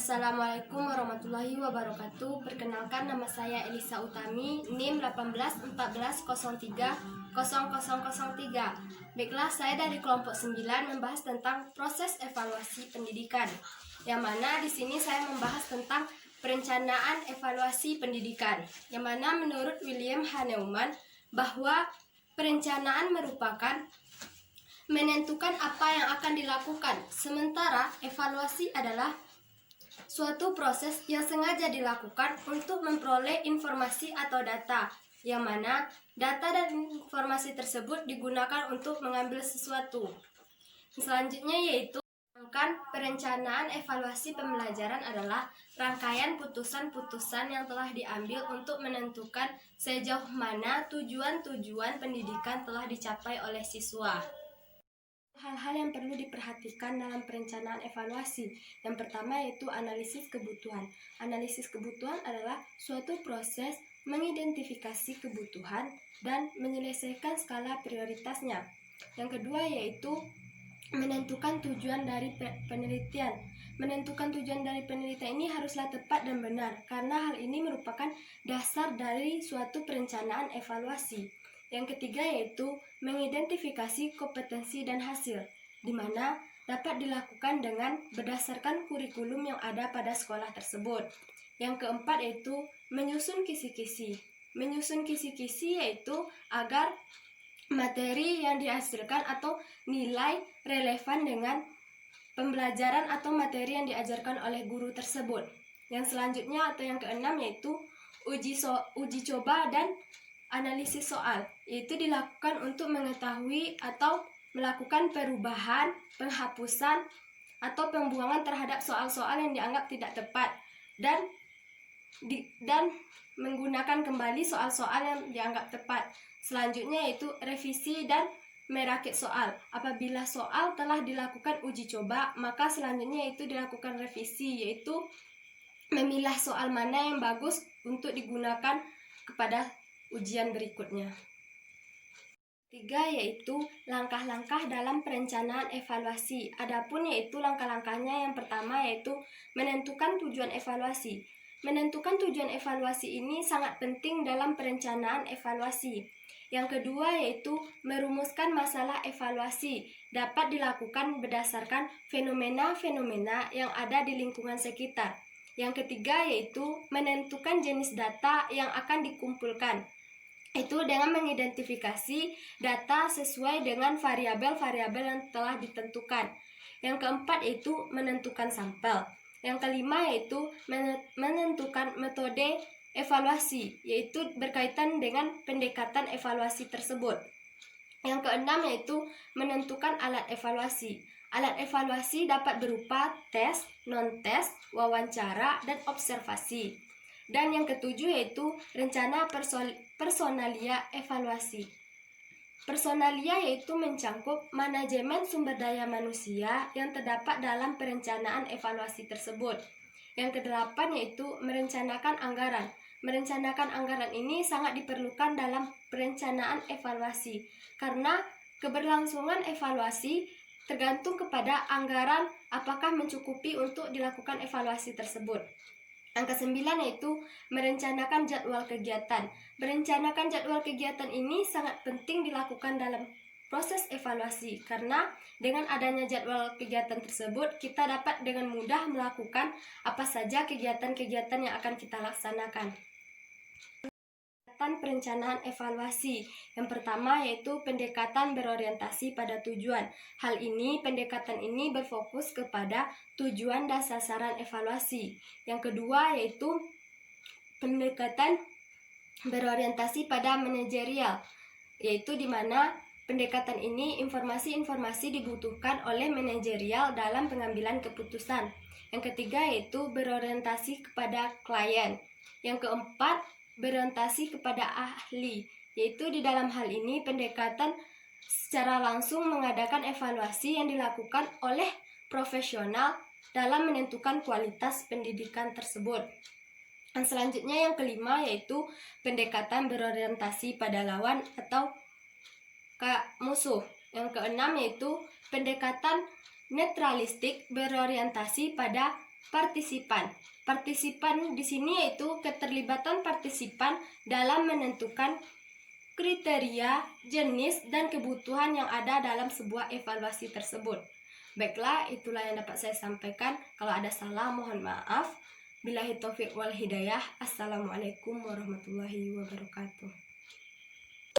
Assalamualaikum warahmatullahi wabarakatuh. Perkenalkan, nama saya Elisa Utami, NIM 1814030003. Baiklah, saya dari kelompok 9 membahas tentang proses evaluasi pendidikan. Yang mana di sini saya membahas tentang perencanaan evaluasi pendidikan. Yang mana menurut William H. Neumann bahwa perencanaan merupakan menentukan apa yang akan dilakukan, sementara evaluasi adalah suatu proses yang sengaja dilakukan untuk memperoleh informasi atau data, yang mana data dan informasi tersebut digunakan untuk mengambil sesuatu. Selanjutnya yaitu perencanaan evaluasi pembelajaran adalah rangkaian putusan-putusan yang telah diambil untuk menentukan sejauh mana tujuan-tujuan pendidikan telah dicapai oleh siswa. Hal-hal yang perlu diperhatikan dalam perencanaan evaluasi. Yang pertama yaitu analisis kebutuhan. Analisis kebutuhan adalah suatu proses mengidentifikasi kebutuhan dan menyelesaikan skala prioritasnya. Yang kedua yaitu menentukan tujuan dari penelitian. Menentukan tujuan dari penelitian ini haruslah tepat dan benar, karena hal ini merupakan dasar dari suatu perencanaan evaluasi. Yang ketiga yaitu mengidentifikasi kompetensi dan hasil, di mana dapat dilakukan dengan berdasarkan kurikulum yang ada pada sekolah tersebut. Yang keempat yaitu menyusun kisi-kisi. Menyusun kisi-kisi yaitu agar materi yang dihasilkan atau nilai relevan dengan pembelajaran atau materi yang diajarkan oleh guru tersebut. Yang selanjutnya atau yang keenam yaitu uji coba dan analisis soal, yaitu dilakukan untuk mengetahui atau melakukan perubahan, penghapusan, atau pembuangan terhadap soal-soal yang dianggap tidak tepat dan menggunakan kembali soal-soal yang dianggap tepat. Selanjutnya yaitu revisi dan merakit soal. Apabila soal telah dilakukan uji coba, maka selanjutnya itu dilakukan revisi, yaitu memilah soal mana yang bagus untuk digunakan kepada ujian berikutnya. Tiga yaitu langkah-langkah dalam perencanaan evaluasi. Adapun yaitu langkah-langkahnya, yang pertama yaitu menentukan tujuan evaluasi. Menentukan tujuan evaluasi ini sangat penting dalam perencanaan evaluasi. Yang kedua yaitu merumuskan masalah evaluasi. Dapat dilakukan berdasarkan fenomena-fenomena yang ada di lingkungan sekitar. Yang ketiga yaitu menentukan jenis data yang akan dikumpulkan. Itu dengan mengidentifikasi data sesuai dengan variabel-variabel yang telah ditentukan. Yang keempat yaitu menentukan sampel. Yang kelima yaitu menentukan metode evaluasi, yaitu berkaitan dengan pendekatan evaluasi tersebut. Yang keenam yaitu menentukan alat evaluasi. Alat evaluasi dapat berupa tes, non-tes, wawancara, dan observasi. Dan yang ketujuh yaitu rencana personalia evaluasi. Personalia yaitu mencangkup manajemen sumber daya manusia yang terdapat dalam perencanaan evaluasi tersebut. Yang kedelapan yaitu merencanakan anggaran. Merencanakan anggaran ini sangat diperlukan dalam perencanaan evaluasi, karena keberlangsungan evaluasi tergantung kepada anggaran apakah mencukupi untuk dilakukan evaluasi tersebut. Yang kesembilan yaitu merencanakan jadwal kegiatan. Merencanakan jadwal kegiatan ini sangat penting dilakukan dalam proses evaluasi, karena dengan adanya jadwal kegiatan tersebut kita dapat dengan mudah melakukan apa saja kegiatan-kegiatan yang akan kita laksanakan. Perencanaan evaluasi. Yang pertama yaitu pendekatan berorientasi pada tujuan. Pendekatan ini berfokus kepada tujuan dan sasaran evaluasi. Yang kedua yaitu pendekatan berorientasi pada manajerial, yaitu di mana pendekatan ini informasi-informasi dibutuhkan oleh manajerial dalam pengambilan keputusan. Yang ketiga yaitu berorientasi kepada klien. Yang keempat berorientasi kepada ahli, yaitu di dalam hal ini pendekatan secara langsung mengadakan evaluasi yang dilakukan oleh profesional dalam menentukan kualitas pendidikan tersebut. Dan selanjutnya yang kelima yaitu pendekatan berorientasi pada lawan atau musuh. Yang keenam yaitu pendekatan netralistik berorientasi pada partisipan. Partisipan di sini yaitu keterlibatan partisipan dalam menentukan kriteria, jenis, dan kebutuhan yang ada dalam sebuah evaluasi tersebut. Baiklah, itulah yang dapat saya sampaikan. Kalau ada salah, mohon maaf. Billahi taufiq wal hidayah. Assalamualaikum warahmatullahi wabarakatuh.